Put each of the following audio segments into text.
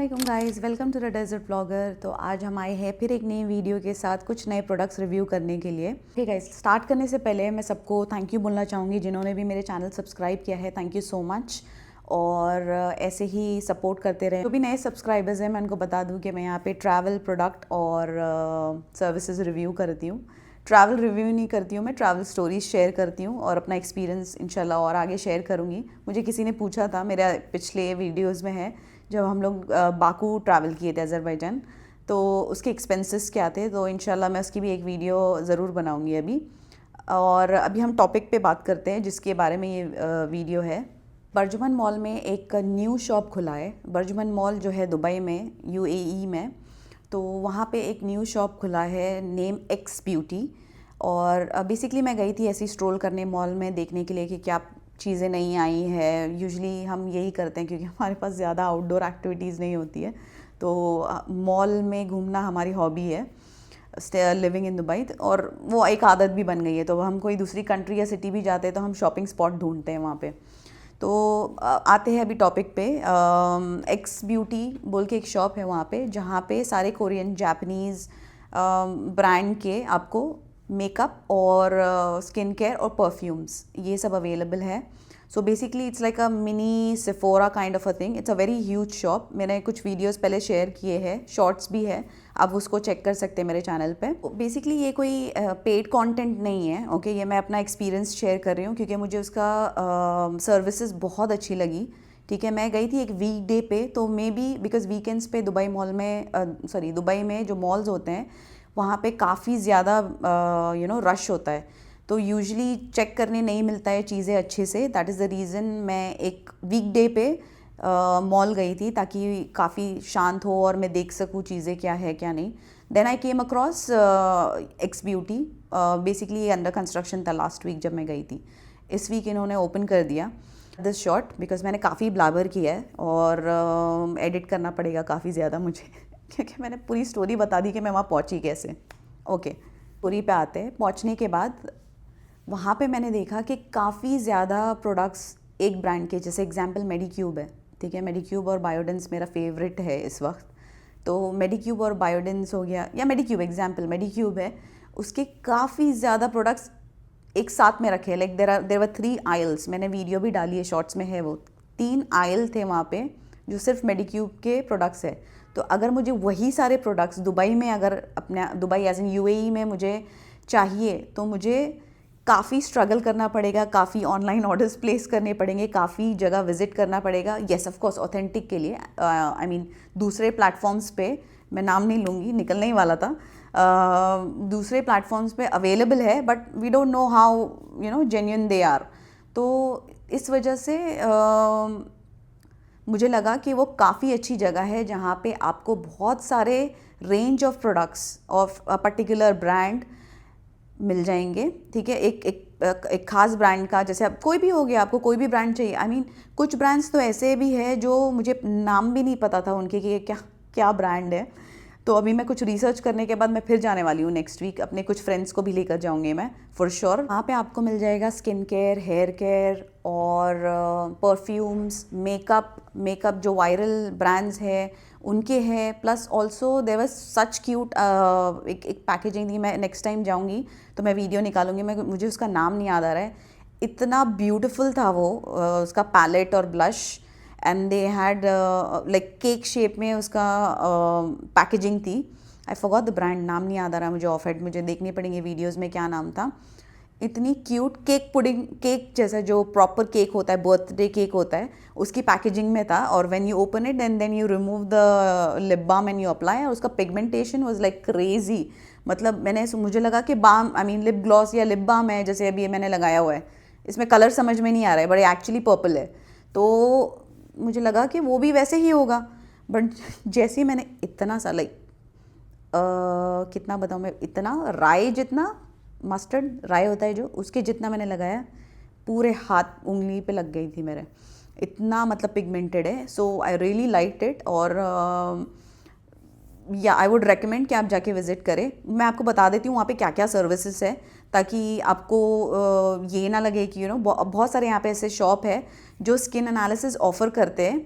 अस्सलामुअलैकुम guys, welcome to the desert blogger. तो आज हम आए हैं फिर एक नई वीडियो के साथ कुछ नए प्रोडक्ट्स रिव्यू करने के लिए। ठीक है, स्टार्ट करने से पहले मैं सबको थैंक यू बोलना चाहूँगी जिन्होंने भी मेरे चैनल सब्सक्राइब किया है। Thank you so much. और ऐसे ही सपोर्ट करते रहे। जो भी नए सब्सक्राइबर्स हैं मैं उनको बता दूँ कि मैं यहाँ पे ट्रैवल प्रोडक्ट और सर्विसेज रिव्यू करती हूँ। ट्रैवल रिव्यू नहीं करती हूँ, मैं ट्रैवल स्टोरीज शेयर करती हूँ और अपना एक्सपीरियंस इंशाल्लाह और आगे शेयर करूँगी। मुझे किसी ने पूछा था, मेरे पिछले वीडियोज़ में है, जब हम लोग बाकू ट्रैवल किए थे अज़रबैजान, तो उसके एक्सपेंसेस क्या थे, तो इंशाल्लाह मैं उसकी भी एक वीडियो ज़रूर बनाऊंगी अभी। और अभी हम टॉपिक पे बात करते हैं जिसके बारे में ये वीडियो है। बर्जुमन मॉल में एक न्यू शॉप खुला है। बर्जुमन मॉल जो है दुबई में, यूएई में, तो वहाँ पे एक न्यू शॉप खुला है नेम एक्स ब्यूटी। और बेसिकली मैं गई थी ऐसी स्ट्रोल करने मॉल में देखने के लिए कि क्या चीज़ें नई आई हैं। यूजुअली हम यही करते हैं क्योंकि हमारे पास ज़्यादा आउटडोर एक्टिविटीज़ नहीं होती है, तो मॉल में घूमना हमारी हॉबी है, लिविंग इन दुबई। और वो एक आदत भी बन गई है, तो हम कोई दूसरी कंट्री या सिटी भी जाते हैं तो हम शॉपिंग स्पॉट ढूंढते हैं वहाँ पे। तो आते हैं अभी टॉपिक पे। एक्स ब्यूटी बोल के एक शॉप है वहाँ पे, जहाँ पे सारे कोरियन जापानीज़ ब्रांड के आपको मेकअप और स्किन केयर और परफ्यूम्स ये सब अवेलेबल है। So basically it's like a mini Sephora kind of a thing. It's a very huge shop. मैंने कुछ वीडियोस पहले शेयर किए हैं, शॉर्ट्स भी है, आप उसको चेक कर सकते हैं मेरे चैनल पे। बेसिकली ये कोई पेड कंटेंट नहीं है, ओके ये मैं अपना एक्सपीरियंस शेयर कर रही हूँ क्योंकि मुझे उसका सर्विसेज बहुत अच्छी लगी। ठीक है, मैं गई थी एक वीक डे पे, तो मे बी बिकॉज वीकेंड्स पे दुबई मॉल में दुबई में जो मॉल्स होते हैं वहाँ पे काफ़ी ज़्यादा रश होता है, तो यूजुअली चेक करने नहीं मिलता है चीज़ें अच्छे से। दैट इज़ द रीज़न मैं एक वीक डे पे मॉल गई थी ताकि काफ़ी शांत हो और मैं देख सकूँ चीज़ें क्या है क्या नहीं। Then I came across X beauty. Basically ये अंडर कंस्ट्रक्शन था लास्ट वीक जब मैं गई थी। इस वीक इन्होंने ओपन कर दिया दिस शॉट, बिकॉज मैंने काफ़ी ब्लाबर किया है और एडिट करना पड़ेगा काफ़ी ज़्यादा मुझे क्योंकि मैंने पूरी स्टोरी बता दी कि मैं वहाँ पहुँची कैसे। ओके, स्टोरी पे आते हैं। पहुँचने के बाद वहाँ पे मैंने देखा कि काफ़ी ज़्यादा प्रोडक्ट्स एक ब्रांड के, जैसे एग्जांपल मेडिक्यूब है, ठीक है, मेडिक्यूब और बायोडेंस मेरा फेवरेट है इस वक्त। तो मेडिक्यूब और बायोडेंस हो गया, या मेडिक्यूब एग्जांपल मेडिक्यूब है, उसके काफ़ी ज़्यादा प्रोडक्ट्स एक साथ में रखे हैं। लाइक देर वर 3 आइल्स, मैंने वीडियो भी डाली है, शॉर्ट्स में है वो। 3 आइल थे वहाँ पे जो सिर्फ मेडिक्यूब के प्रोडक्ट्स है। तो अगर मुझे वही सारे प्रोडक्ट्स दुबई में, अगर अपने दुबई एज इन यूएई में मुझे चाहिए, तो मुझे काफ़ी स्ट्रगल करना पड़ेगा, काफ़ी ऑनलाइन ऑर्डर्स प्लेस करने पड़ेंगे, काफ़ी जगह विजिट करना पड़ेगा। येस ऑफ कोर्स ऑथेंटिक के लिए, आई मीन दूसरे प्लेटफॉर्म्स पे, मैं नाम नहीं लूँगी, निकलने ही वाला था, दूसरे प्लेटफॉर्म्स पे अवेलेबल है, but we don't know how genuine they are. तो इस वजह से मुझे लगा कि वो काफ़ी अच्छी जगह है जहाँ पे आपको बहुत सारे range of products of a particular brand मिल जाएंगे। ठीक है, एक खास ब्रांड का, जैसे अब कोई भी हो गया, आपको कोई भी ब्रांड चाहिए। आई मीन कुछ ब्रांड्स तो ऐसे भी है जो मुझे नाम भी नहीं पता था उनके कि क्या क्या ब्रांड है। तो अभी मैं कुछ रिसर्च करने के बाद मैं फिर जाने वाली हूँ नेक्स्ट वीक, अपने कुछ फ्रेंड्स को भी लेकर जाऊँगी मैं फॉर श्योर। वहाँ पे आपको मिल जाएगा स्किन केयर, हेयर केयर और परफ्यूम्स, मेकअप जो वायरल ब्रांड्स है उनके हैं। Plus also there was such cute एक पैकेजिंग थी। मैं नेक्स्ट टाइम जाऊँगी तो मैं वीडियो निकालूंगी, मुझे उसका नाम नहीं याद आ रहा है। इतना ब्यूटीफुल था वो, उसका पैलेट और blush, and they had like cake shape में उसका पैकेजिंग थी। आई फॉरगॉट द ब्रांड, नाम नहीं याद आ रहा मुझे ऑफ हेड, मुझे देखनी पड़ेंगे वीडियोज़ में क्या नाम था। इतनी क्यूट केक पुडिंग, केक जैसा जो प्रॉपर केक होता है, बर्थडे केक होता है, उसकी पैकेजिंग में था। और when you open it and then you remove the lip balm and you apply, और उसका पिगमेंटेशन वाज लाइक क्रेजी। मतलब मुझे लगा कि balm, I mean lip gloss या लिप बाम है, जैसे अभी ये मैंने लगाया हुआ है, इसमें कलर समझ में नहीं आ रहा है, बट एक्चुअली पर्पल है। तो मुझे लगा कि वो भी वैसे ही होगा, बट जैसे ही मैंने इतना सा लाइक कितना बताऊँ मैं, इतना राई जितना, मस्टर्ड राई होता है जो, उसके जितना मैंने लगाया, पूरे हाथ उंगली पे लग गई थी मेरे। इतना मतलब पिगमेंटेड है। सो आई रियली लाइक इट। और या आई वुड रेकमेंड कि आप जाके विज़िट करें। मैं आपको बता देती हूँ वहाँ पे क्या क्या सर्विसेज है, ताकि आपको ये ना लगे कि बहुत सारे यहाँ पे ऐसे शॉप है जो स्किन एनालिसिस ऑफ़र करते हैं।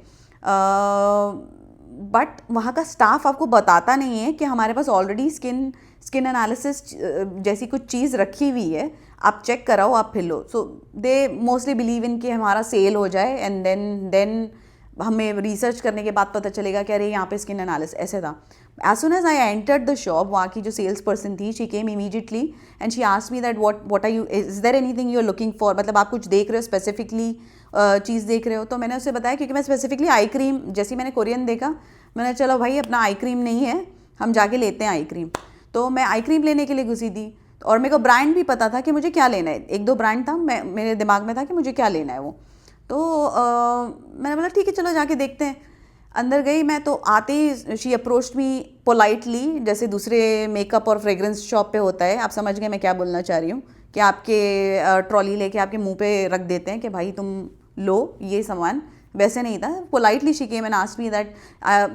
बट वहाँ का स्टाफ आपको बताता नहीं है कि हमारे पास ऑलरेडी स्किन एनालिसिस जैसी कुछ चीज़ रखी हुई है, आप चेक कराओ, आप फिर लो। सो दे मोस्टली बिलीव इन कि हमारा सेल हो जाए एंड देन हमें रिसर्च करने के बाद पता चलेगा कि अरे यहाँ पे स्किन एनालिसिस ऐसे था। As soon as I entered the shop, वहाँ की जो सेल्स पर्सन थी, she came immediately and she asked me that what are you, is there anything you are looking for, मतलब आप कुछ देख रहे हो स्पेसिफिकली, चीज़ देख रहे हो। तो मैंने उससे बताया, क्योंकि मैं स्पेसिफिकली आई क्रीम, जैसे मैंने कोरियन देखा, मैंने चलो भाई अपना आई क्रीम नहीं है, हम जाके लेते हैं आई क्रीम। तो मैं आई क्रीम लेने के लिए घुसी थी, और मेरे को ब्रांड भी पता था कि मुझे क्या लेना है। एक दो ब्रांड था, मेरे दिमाग में था कि मुझे क्या लेना है वो। तो मैंने बोला ठीक है चलो जाके देखते हैं। अंदर गई मैं, तो आते ही शी अप्रोच्ड मी पोलाइटली, जैसे दूसरे मेकअप और फ्रेग्रेंस शॉप पे होता है। आप समझ गए मैं क्या बोलना चाह रही हूँ, कि आपके ट्रॉली लेके आपके मुंह पे रख देते हैं कि भाई तुम लो ये सामान, वैसे नहीं था। Politely she came and asked me that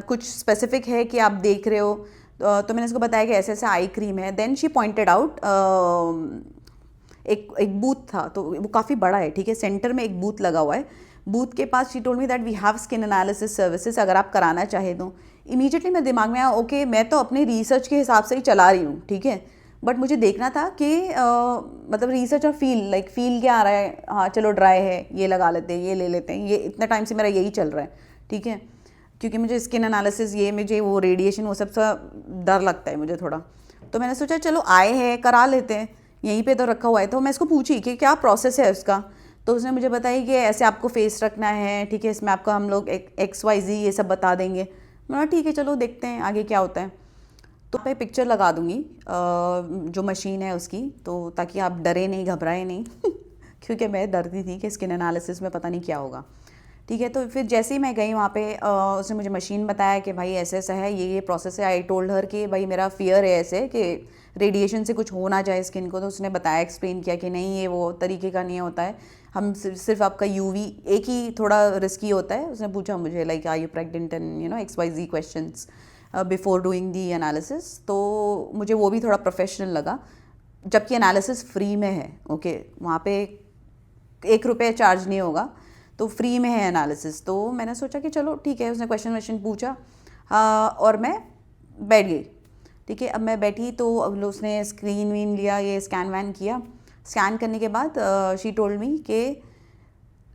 कुछ स्पेसिफिक है कि आप देख रहे हो। तो मैंने उसको बताया कि ऐसे ऐसे आई क्रीम है। देन शी पॉइंटेड आउट एक बूथ था, तो वो काफ़ी बड़ा है, ठीक है, सेंटर में एक बूथ लगा हुआ है। बूथ के पास she told me that we have skin analysis services, अगर आप कराना चाहे तो। इमीडिएटली मेरे दिमाग में आया, ओके मैं तो अपने रिसर्च के हिसाब से ही चला रही हूँ, ठीक है, बट मुझे देखना था कि मतलब रिसर्च और फील क्या आ रहा है। हाँ चलो ड्राई है, ये लगा लेते हैं, ये ले लेते हैं, ये इतने टाइम से मेरा यही चल रहा है, ठीक है, क्योंकि मुझे स्किन एनालिसिस, ये मुझे वो रेडिएशन, वो सबसे डर लगता है मुझे थोड़ा। तो मैंने सोचा चलो आए हैं करा लेते हैं, यहीं पे तो रखा हुआ है। तो मैं इसको पूछी कि क्या प्रोसेस है उसका। तो उसने मुझे बताई कि ऐसे आपको फेस रखना है, ठीक है, इसमें आपको हम लोग XYZ ये सब बता देंगे। मैंने ठीक है चलो देखते हैं आगे क्या होता है। तो मैं पिक्चर लगा दूँगी जो मशीन है उसकी, तो ताकि आप डरे नहीं, घबराए नहीं क्योंकि मैं डरती थी कि स्किन एनालिसिस में पता नहीं क्या होगा, ठीक है। तो फिर जैसे ही मैं गई वहाँ पे, उसने मुझे मशीन बताया कि भाई ऐसे ऐसा है, ये प्रोसेस है। आई टोल्ड हर कि भाई मेरा फियर है ऐसे कि रेडिएशन से कुछ हो ना जाए स्किन को। तो उसने बताया, एक्सप्लेन किया कि नहीं ये वो तरीके का नहीं होता है, हम सिर्फ आपका UV एक ही थोड़ा रिस्की होता है। उसने पूछा मुझे like are you pregnant and XYZ questions before doing the analysis. तो मुझे वो भी थोड़ा प्रोफेशनल लगा, जबकि एनालिसिस फ्री में है, ओके, वहाँ पे 1 रुपये चार्ज नहीं होगा, तो फ्री में है एनालिसिस। तो मैंने सोचा कि चलो ठीक है। उसने क्वेश्चन पूछा और मैं बैठ गई, ठीक है। अब मैं बैठी तो अब उसने स्क्रीन वीन लिया, ये स्कैन वैन किया। स्कैन करने के बाद शी टोल्ड मी कि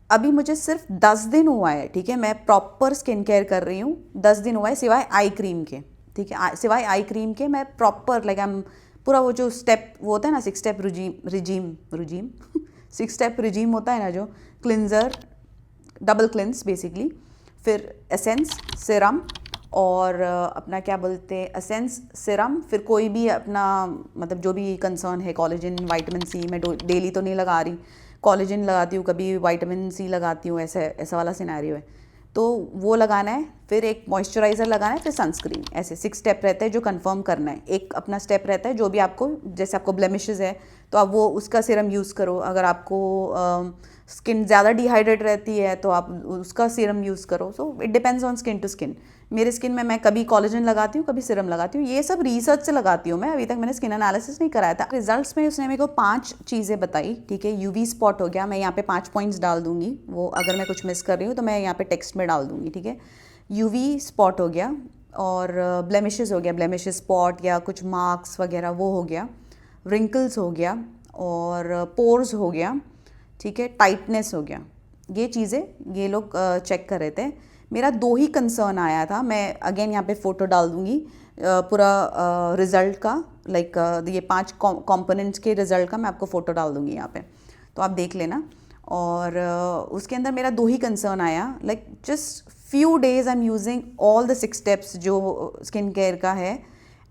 अभी मुझे सिर्फ 10 दिन हुआ है, ठीक है, मैं प्रॉपर स्किन केयर कर रही हूँ, 10 दिन हुआ है सिवाय आई क्रीम के, ठीक है, सिवाय आई क्रीम के मैं प्रॉपर लाइक आई एम पूरा वो जो स्टेप वो होता है ना 6 स्टेप रिजीम 6 स्टेप रिजीम होता है ना, जो क्लिनजर, डबल क्लिंस बेसिकली, फिर एसेंस, सिरम और अपना क्या बोलते हैं, एसेंस, सिरम, फिर कोई भी अपना मतलब जो भी कंसर्न है, कोलेजन, विटामिन सी, मैं डेली तो नहीं लगा रही, कोलेजन लगाती हूँ, कभी विटामिन सी लगाती हूँ, ऐसा वाला सिनेरियो है, तो वो लगाना है। फिर एक मॉइस्चराइज़र लगाना है, फिर सनस्क्रीन, ऐसे 6 स्टेप रहते हैं जो कंफर्म करना है। एक अपना स्टेप रहता है जो भी आपको, जैसे आपको ब्लेमिशेस है तो आप वो उसका सीरम यूज़ करो, अगर आपको स्किन ज़्यादा डिहाइड्रेट रहती है तो आप उसका सीरम यूज़ करो। So it depends on skin to skin. मेरे स्किन में मैं कभी कोलेजन लगाती हूँ, कभी सीरम लगाती हूँ, ये सब रिसर्च से लगाती हूँ मैं, अभी तक मैंने स्किन एनालिसिस नहीं कराया था। रिजल्ट्स में उसने मेरे को 5 चीज़ें बताई, ठीक है। UV स्पॉट हो गया, मैं यहाँ पे 5 पॉइंट्स डाल दूँगी, वो अगर मैं कुछ मिस कर रही हूँ तो मैं यहाँ पे टेक्स्ट में डाल दूँगी, ठीक है। UV स्पॉट हो गया, और ब्लेमिशेस हो गया, ब्लेमिशेस स्पॉट या कुछ मार्क्स वगैरह वो हो गया, रिंकल्स हो गया, और पोर्स हो गया, ठीक है, टाइटनेस हो गया। ये चीज़ें ये लोग चेक कर रहे थे। मेरा 2 ही कंसर्न आया था, मैं अगेन यहाँ पे फ़ोटो डाल दूँगी पूरा रिज़ल्ट का, लाइक ये 5 कंपोनेंट्स के रिज़ल्ट का मैं आपको फ़ोटो डाल दूँगी यहाँ पे, तो आप देख लेना। और उसके अंदर मेरा 2 ही कंसर्न आया, like just few days I am using all the 6 steps जो स्किन केयर का है,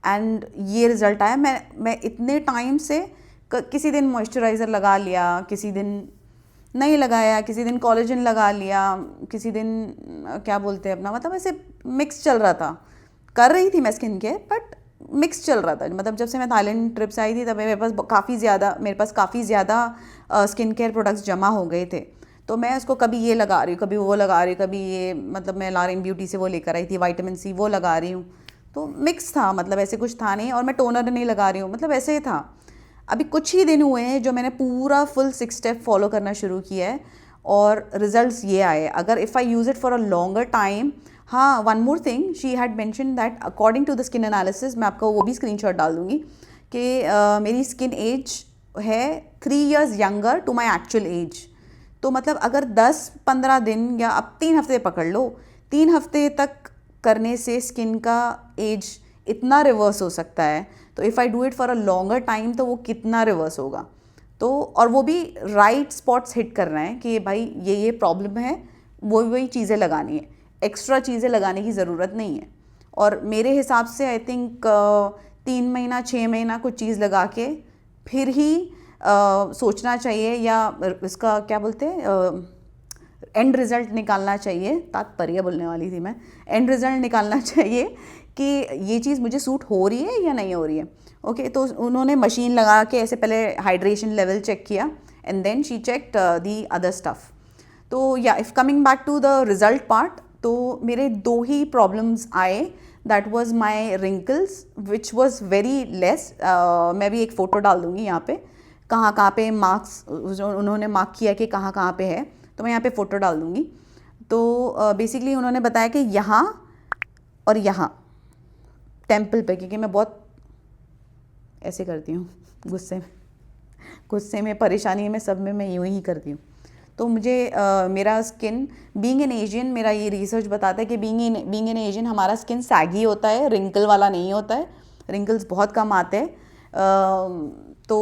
एंड ये रिज़ल्ट आया। मैं इतने टाइम से किसी दिन मॉइस्चराइज़र लगा लिया, किसी दिन नहीं लगाया, किसी दिन कोलेजन लगा लिया, किसी दिन क्या बोलते हैं अपना, मतलब ऐसे मिक्स चल रहा था। कर रही थी मैं स्किन केयर, बट मिक्स चल रहा था। मतलब जब से मैं थाईलैंड ट्रिप से आई थी तब मेरे पास काफ़ी ज़्यादा स्किन केयर प्रोडक्ट्स जमा हो गए थे, तो मैं उसको कभी ये लगा रही हूँ, कभी वो लगा रही हूँ, कभी ये, मतलब मैं लारिन ब्यूटी से वो लेकर आई थी विटामिन सी, वो लगा रही हूँ, तो मिक्स था, मतलब ऐसे कुछ था नहीं। और मैं टोनर नहीं लगा रही हूँ, मतलब ऐसे ही था। अभी कुछ ही दिन हुए हैं जो मैंने पूरा फुल 6 स्टेप फॉलो करना शुरू किया है, और रिजल्ट्स ये आए। अगर if I use it for a longer time, हाँ, one more thing, she had mention that according to the skin analysis, मैं आपको वो भी स्क्रीनशॉट डाल दूँगी कि मेरी स्किन एज है 3 years younger to my actual age. तो मतलब अगर 10-15 दिन या अब 3 हफ्ते पकड़ लो, 3 हफ्ते तक करने से स्किन का एज इतना रिवर्स हो सकता है। तो if I do it for a longer time तो वो कितना रिवर्स होगा। तो और वो भी राइट स्पॉट्स हिट कर रहे हैं कि भाई ये प्रॉब्लम है, वही चीज़ें लगानी है, एक्स्ट्रा चीज़ें लगाने की ज़रूरत नहीं है। और मेरे हिसाब से आई थिंक 3 महीना 6 महीना कुछ चीज़ लगा के फिर ही सोचना चाहिए, या इसका क्या बोलते हैं, एंड रिज़ल्ट निकालना चाहिए, तात्पर्य बोलने वाली थी मैं, एंड रिज़ल्ट निकालना चाहिए कि ये चीज़ मुझे सूट हो रही है या नहीं हो रही है। ओके, तो उन्होंने मशीन लगा के ऐसे पहले हाइड्रेशन लेवल चेक किया and then she checked the other stuff. तो या if coming back to the result part, तो मेरे 2 ही प्रॉब्लम्स आए। That was my wrinkles which was very less. मैं भी एक फ़ोटो डाल दूँगी यहाँ पे, कहाँ पे मार्क्स उन्होंने मार्क किया कि कहाँ पे है, तो मैं यहाँ पे फ़ोटो डाल दूँगी। तो बेसिकली उन्होंने बताया कि यहाँ और यहाँ टेम्पल पे, क्योंकि मैं बहुत ऐसे करती हूँ गुस्से में परेशानी में सब में मैं यूँ ही करती हूँ। तो मुझे मेरा स्किन बीइंग एन एशियन, मेरा ये रिसर्च बताता है कि बीइंग एन एशियन हमारा स्किन सैगी होता है, रिंकल वाला नहीं होता है, रिंकल्स बहुत कम आते हैं। तो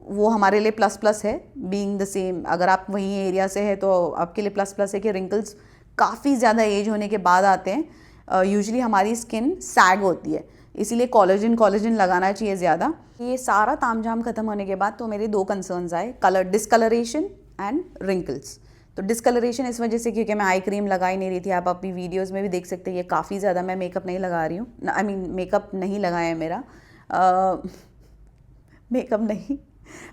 वो हमारे लिए प्लस प्लस है बीइंग द सेम। अगर आप वहीं एरिया से है तो आपके लिए प्लस प्लस है कि रिंकल्स काफ़ी ज़्यादा एज होने के बाद आते हैं। यूजुअली हमारी स्किन सैग होती है, इसीलिए कोलेजन लगाना चाहिए ज़्यादा। ये सारा तामझाम ख़त्म होने के बाद तो मेरे 2 कंसर्न्स आए, कलर डिस्कलरेशन एंड रिंकल्स। तो डिस्कलरेशन इस वजह से क्योंकि मैं आई क्रीम लगा ही नहीं रही थी। आप अपनी वीडियोस में भी देख सकते हैं, ये काफ़ी ज़्यादा मैं मेकअप नहीं लगा रही हूँ, आई मीन मेकअप नहीं लगाया है मेरा,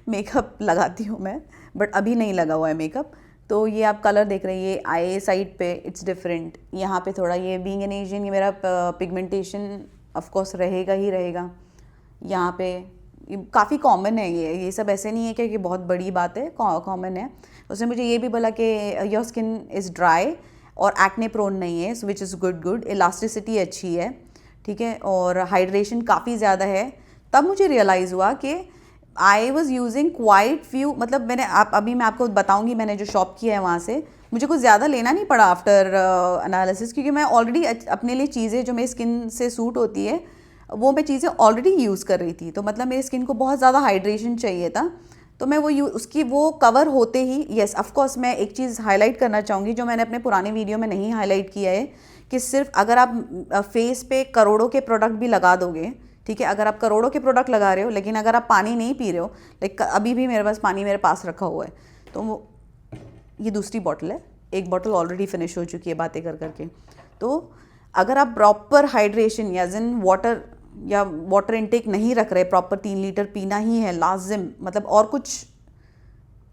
मेकअप लगाती हूँ मैं, बट अभी नहीं लगा हुआ है मेकअप। तो ये आप कलर देख रहे हैं, ये आई साइड पे इट्स डिफरेंट, यहाँ पे थोड़ा, ये बीइंग एन एशियन ये मेरा पिगमेंटेशन ऑफ कोर्स रहेगा ही रहेगा। यहाँ पे काफ़ी कॉमन है, ये सब ऐसे नहीं है कि बहुत बड़ी बात है, कॉमन है। उसने मुझे ये भी बोला कि योर स्किन इज़ ड्राई और एक्ने प्रोन नहीं है, विच इज़ गुड, इलास्टिसिटी अच्छी है, ठीक है, और हाइड्रेशन काफ़ी ज़्यादा है। तब मुझे रियलाइज़ हुआ कि I was using quite few, मतलब मैंने अभी मैं आपको बताऊंगी मैंने जो शॉप किया है वहाँ से मुझे कुछ ज़्यादा लेना नहीं पड़ा आफ्टर एनालिसिस, क्योंकि मैं ऑलरेडी अपने लिए चीज़ें जो मेरी स्किन से सूट होती है वो मैं चीज़ें ऑलरेडी यूज़ कर रही थी। तो मतलब मेरी स्किन को बहुत ज़्यादा हाइड्रेशन चाहिए था, तो मैं उसकी वो कवर होते ही, येस ऑफकोर्स मैं एक चीज़ हाईलाइट करना चाहूँगी जो मैंने अपने पुराने वीडियो में नहीं हाईलाइट किया है, कि सिर्फ अगर आप फेस पे करोड़ों के प्रोडक्ट भी लगा दोगे, ठीक है, अगर आप करोड़ों के प्रोडक्ट लगा रहे हो लेकिन अगर आप पानी नहीं पी रहे हो, लाइक अभी भी मेरे पास पानी मेरे पास रखा हुआ है, तो वो ये दूसरी बॉटल है, एक बॉटल ऑलरेडी फिनिश हो चुकी है बातें कर करके। तो अगर आप प्रॉपर हाइड्रेशन या जिन वाटर इनटेक नहीं रख रहे, प्रॉपर 3 लीटर पीना ही है लाजिम, मतलब और कुछ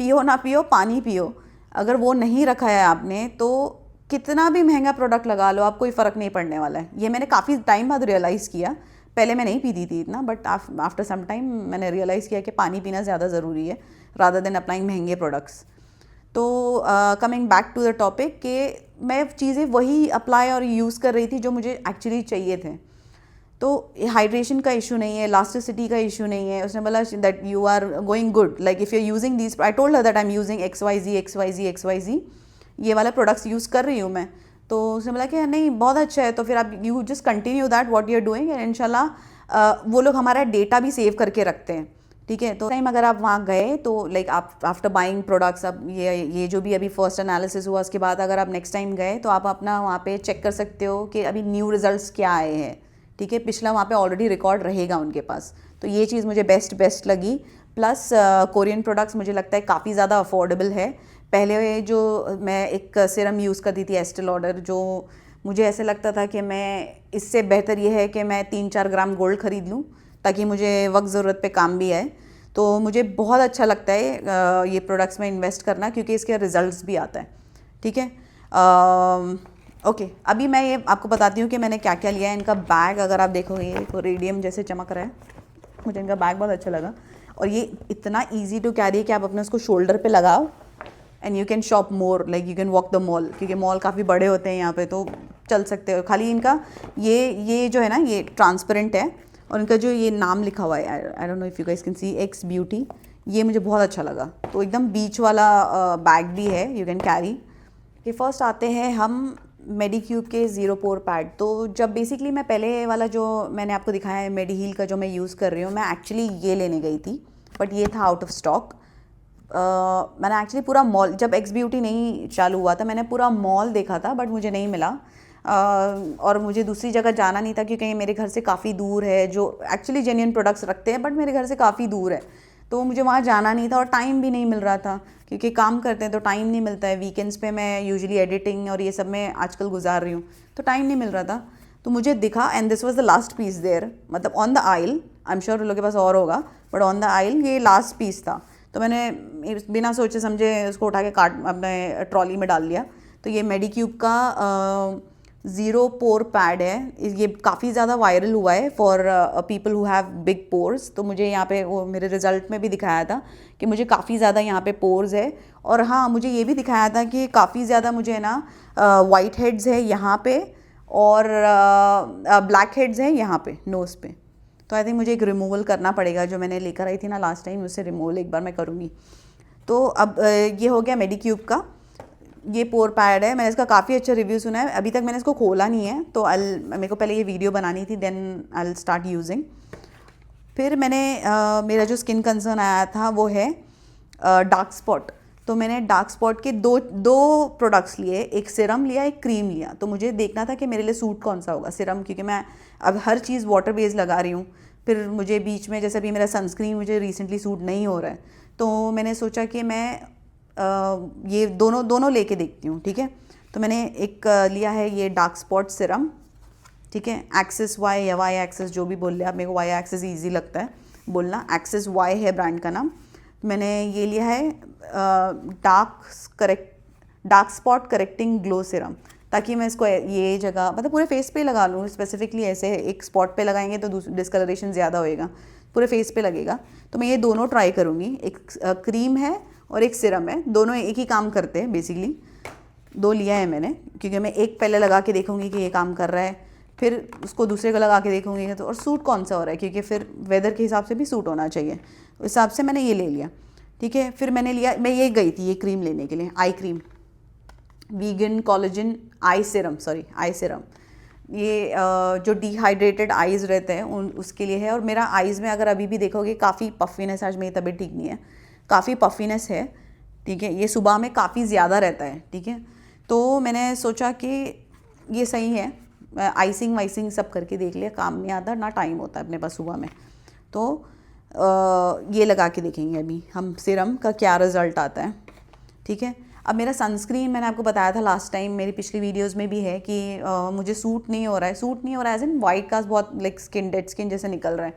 पियो ना पियो, पानी पियो, अगर वो नहीं रखा है आपने तो कितना भी महंगा प्रोडक्ट लगा लो आप, कोई फ़र्क नहीं पड़ने वाला है। ये मैंने काफ़ी टाइम बाद रियलाइज़ किया, पहले मैं नहीं पीती थी इतना, बट आफ्टर सम टाइम मैंने रियलाइज़ किया कि पानी पीना ज़्यादा ज़रूरी है रादर देन अप्लाइंग महंगे प्रोडक्ट्स। तो coming back to the topic, कि मैं चीज़ें वही अप्लाई और यूज़ कर रही थी जो मुझे एक्चुअली चाहिए थे। तो हाइड्रेशन का इशू नहीं है, इलास्टिसिटी का इशू नहीं है। उसने बोला that you are going good, like if you are using these, I told her that I am using XYZ, ये वाला प्रोडक्ट्स यूज़ कर रही हूँ मैं। तो उसने बोला कि नहीं बहुत अच्छा है, तो फिर आप you just continue that what you are doing, and इंशाल्लाह वो लोग हमारा डेटा भी सेव करके रखते हैं, ठीक है। तो टाइम अगर आप वहाँ गए तो लाइक आप आफ्टर बाइंग प्रोडक्ट्स, अब ये जो भी अभी फर्स्ट एनालिसिस हुआ उसके बाद अगर आप नेक्स्ट टाइम गए तो आप अपना वहाँ पे चेक कर सकते हो कि अभी न्यू रिजल्ट्स क्या आए हैं, ठीक है, पिछला वहाँ पे ऑलरेडी रिकॉर्ड रहेगा उनके पास। तो ये चीज़ मुझे बेस्ट लगी। प्लस कोरियन प्रोडक्ट्स मुझे लगता है काफ़ी ज़्यादा अफोर्डेबल है। पहले जो मैं एक सीरम यूज़ करती थी एस्टे लॉडर, जो मुझे ऐसे लगता था कि मैं इससे बेहतर ये है कि मैं 3-4 ग्राम गोल्ड ख़रीद लूँ ताकि मुझे वक्त ज़रूरत पे काम भी आए। तो मुझे बहुत अच्छा लगता है ये प्रोडक्ट्स में इन्वेस्ट करना, क्योंकि इसके रिज़ल्ट्स भी आता है, ठीक है। ओके, अभी मैं ये आपको बताती हूँ कि मैंने क्या क्या लिया है। इनका बैग अगर आप देखोगे ये तो रेडियम जैसे चमक रहा है, मुझे इनका बैग बहुत अच्छा लगा। और ये इतना ईजी टू कैरी है कि आप अपने उसको शोल्डर पे लगाओ and you can shop more, like you can walk the mall, क्योंकि मॉल काफ़ी बड़े होते हैं यहाँ पे, तो चल सकते हो। खाली इनका ये जो है ना, ये ट्रांसपेरेंट है, और इनका जो ये नाम लिखा हुआ है, I don't know if you guys can see, x beauty, ये मुझे बहुत अच्छा लगा। तो एकदम बीच वाला बैग भी है, यू कैन कैरी। कि फर्स्ट आते हैं हम मेडिक्यूब के ज़ीरो पोर पैड। तो जब बेसिकली मैं पहले वाला जो मैंने आपको दिखाया है मेडिहील का जो मैं यूज़ कर रही हूँ, मैं एक्चुअली ये लेने गई थी, बट ये था आउट ऑफ स्टॉक। मैंने एक्चुअली पूरा मॉल, जब एक्स ब्यूटी नहीं चालू हुआ था, मैंने पूरा मॉल देखा था, बट मुझे नहीं मिला। और मुझे दूसरी जगह जाना नहीं था, क्योंकि ये मेरे घर से काफ़ी दूर है, जो एक्चुअली जेन्युइन प्रोडक्ट्स रखते हैं, बट मेरे घर से काफ़ी दूर है, तो मुझे वहाँ जाना नहीं था, और टाइम भी नहीं मिल रहा था, क्योंकि काम करते हैं तो टाइम नहीं मिलता है। वीकेंड्स पे मैं यूजुअली एडिटिंग और ये सब में आजकल गुजार रही हूँ, तो टाइम नहीं मिल रहा था। तो मुझे दिखा, and this was the last piece there, मतलब on the aisle, I am sure उन लोगों के पास और होगा, बट ऑन द आइल ये लास्ट पीस था। तो मैंने बिना सोचे समझे उसको उठा के कार्ट अपने ट्रॉली में डाल लिया। तो ये मेडिक्यूब का ज़ीरो पोर पैड है, ये काफ़ी ज़्यादा वायरल हुआ है for people who have big pores. तो मुझे यहाँ पे वो मेरे रिजल्ट में भी दिखाया था कि मुझे काफ़ी ज़्यादा यहाँ पे पोर्स है, और हाँ मुझे ये भी दिखाया था कि काफ़ी ज़्यादा मुझे ना वाइट हेड्स है यहाँ पे, और ब्लैक हेड्स है यहाँ पे नोज़ पे। तो आई थिंक मुझे एक रिमूवल करना पड़ेगा, जो मैंने लेकर आई थी ना लास्ट टाइम, उससे रिमूवल एक बार मैं करूँगी। तो अब ये हो गया मेडिक्यूब का, ये पोर पैड है। मैंने इसका काफ़ी अच्छा रिव्यू सुना है, अभी तक मैंने इसको खोला नहीं है, तो मेरे को पहले ये वीडियो बनानी थी, then I will start using. फिर मैंने मेरा जो स्किन कंसर्न आया था वो है डार्क स्पॉट। तो मैंने डार्क स्पॉट के दो प्रोडक्ट्स लिए, एक सीरम लिया, एक क्रीम लिया। तो मुझे देखना था कि मेरे लिए सूट कौन सा होगा। सीरम क्योंकि मैं अब हर चीज़ वाटर बेस्ड लगा रही हूँ, फिर मुझे बीच में जैसे अभी मेरा सनस्क्रीन मुझे रिसेंटली सूट नहीं हो रहा है, तो मैंने सोचा कि मैं ये दोनों लेके देखती हूँ, ठीक है। तो मैंने एक लिया है ये डार्क स्पॉट सीरम, ठीक है, एक्सिस वाई या वाई एक्सिस जो भी बोल ले आप, मेरे को वाई एक्सिस ईजी लगता है बोलना, एक्सिस वाई है ब्रांड का नाम। मैंने ये लिया है dark spot correcting glow serum, ताकि मैं इसको ये जगह मतलब पूरे फेस पे लगा लूँ। स्पेसिफिकली ऐसे एक स्पॉट पे लगाएंगे तो डिस्कलरेशन ज़्यादा होएगा, पूरे फेस पे लगेगा। तो मैं ये दोनों ट्राई करूँगी, एक क्रीम है और एक सीरम है, दोनों एक ही काम करते हैं बेसिकली। दो लिया है मैंने, क्योंकि मैं एक पहले लगा के देखूँगी कि ये काम कर रहा है, फिर उसको दूसरे को लगा के देखूँगी तो और सूट कौन सा हो रहा है, क्योंकि फिर वेदर के हिसाब से भी सूट होना चाहिए, उस हिसाब से मैंने ये ले लिया, ठीक है। फिर मैंने लिया, मैं ये गई थी ये क्रीम लेने के लिए, आई क्रीम, वीगन कोलेजन आई सीरम, आई सीरम। ये जो डिहाइड्रेटेड आइज़ रहते हैं उसके लिए है। और मेरा आइज़ में अगर अभी भी देखोगे काफ़ी पफीनेस, आज मेरी तबीयत ठीक नहीं है, काफ़ी पफीनेस है, ठीक है। ये सुबह में काफ़ी ज़्यादा रहता है, ठीक है। तो मैंने सोचा कि ये सही है, आइसिंग वाइसिंग सब करके देख लिया, काम नहीं आता, ना टाइम होता है अपने पास सुबह में। तो ये लगा के देखेंगे अभी हम सीरम का क्या रिज़ल्ट आता है, ठीक है। अब मेरा सनस्क्रीन मैंने आपको बताया था लास्ट टाइम, मेरी पिछली वीडियोस में भी है कि मुझे सूट नहीं हो रहा है एज इन वाइट कास्ट बहुत लाइक स्किन, डेड स्किन जैसे निकल रहा है।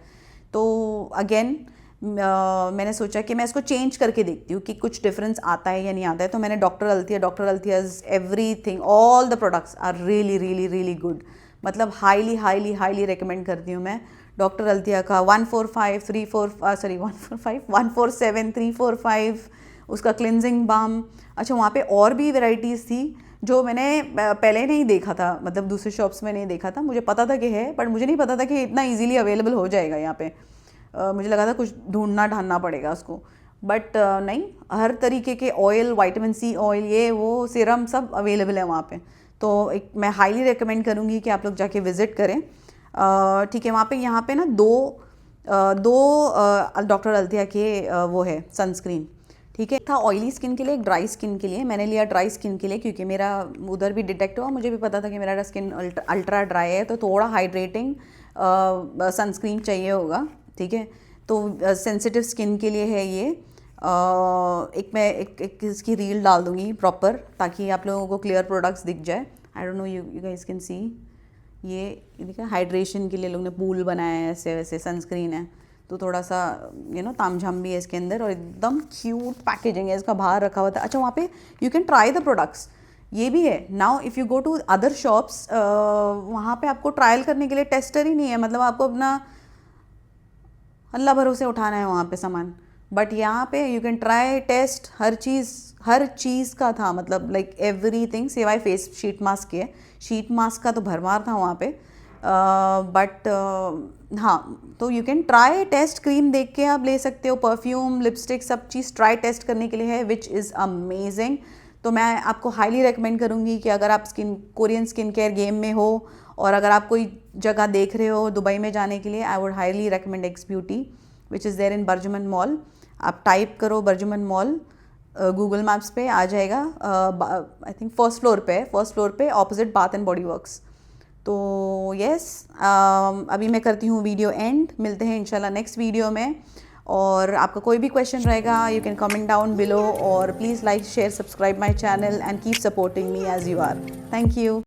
तो अगेन मैंने सोचा कि मैं इसको चेंज करके देखती हूँ कि कुछ डिफरेंस आता है या नहीं आता है। तो मैंने doctor Althea's everything, all the products are really really really good, मतलब हाईली हाईली हाईली रिकमेंड करती हूँ मैं डॉक्टर अल्थिया का 147 उसका क्लिनजिंग बाम। अच्छा, वहाँ पे और भी वेराइटीज़ थी जो मैंने पहले नहीं देखा था, मतलब दूसरे शॉप्स में नहीं देखा था। मुझे पता था कि है, बट मुझे नहीं पता था कि इतना इजीली अवेलेबल हो जाएगा यहाँ पे। मुझे लगा था कुछ ढांढना पड़ेगा उसको, बट नहीं, हर तरीके के ऑयल, विटामिन सी ऑयल, ये वो सीरम सब अवेलेबल है वहाँ पे। तो एक मैं हाईली रिकमेंड करूँगी कि आप लोग जाके विज़िट करें, ठीक है। वहाँ पे यहाँ पे ना दो डॉक्टर अल्थिया के वो है सनस्क्रीन, ठीक है। था ऑयली स्किन के लिए, एक ड्राई स्किन के लिए। मैंने लिया ड्राई स्किन के लिए क्योंकि मेरा उधर भी डिटेक्ट हुआ, मुझे भी पता था कि मेरा स्किन अल्ट्रा ड्राई है, तो थोड़ा हाइड्रेटिंग सनस्क्रीन चाहिए होगा, ठीक है। तो सेंसिटिव स्किन के लिए है ये। मैं इसकी रील डाल दूँगी प्रॉपर, ताकि आप लोगों को क्लियर प्रोडक्ट्स दिख जाए। I don't know you guys can see, ये देखा हाइड्रेशन के लिए लोग ने पूल बनाया है, ऐसे वैसे सनस्क्रीन है, तो थोड़ा सा तामझाम भी है इसके अंदर, और एकदम क्यूट पैकेजिंग है इसका, बाहर रखा हुआ था। अच्छा, वहाँ पे you can try the products, ये भी है। Now if you go to other shops, वहाँ पे आपको ट्रायल करने के लिए टेस्टर ही नहीं है, मतलब आपको अपना अल्लाह भरोसे उठाना है वहाँ पे सामान। बट यहाँ पे यू कैन ट्राई टेस्ट, हर चीज़ का था, मतलब लाइक एवरीथिंग सिवाय फेस शीट मास्क के। शीट मास्क का तो भरमार था वहाँ पे, बट हाँ, तो you can try test, cream देख के आप ले सकते हो, परफ्यूम, लिपस्टिक, सब चीज़ ट्राई टेस्ट करने के लिए है, विच इज़ अमेजिंग। तो मैं आपको हाईली रेकमेंड करूँगी कि अगर आप कोरियन स्किन केयर गेम में हो और अगर आप कोई जगह देख रहे हो दुबई में जाने के लिए, I would highly recommend X beauty which is there in BurJuman mall. आप टाइप करो बर्जुमन मॉल गूगल मैप्स पे, आ जाएगा। आई थिंक फर्स्ट फ्लोर पे opposite Bath and Body Works. तो यस, अभी मैं करती हूँ वीडियो एंड, मिलते हैं इंशाल्लाह नेक्स्ट वीडियो में। और आपका कोई भी क्वेश्चन रहेगा, you can comment down below, और please like, share, subscribe my channel and keep supporting me as you are. Thank you.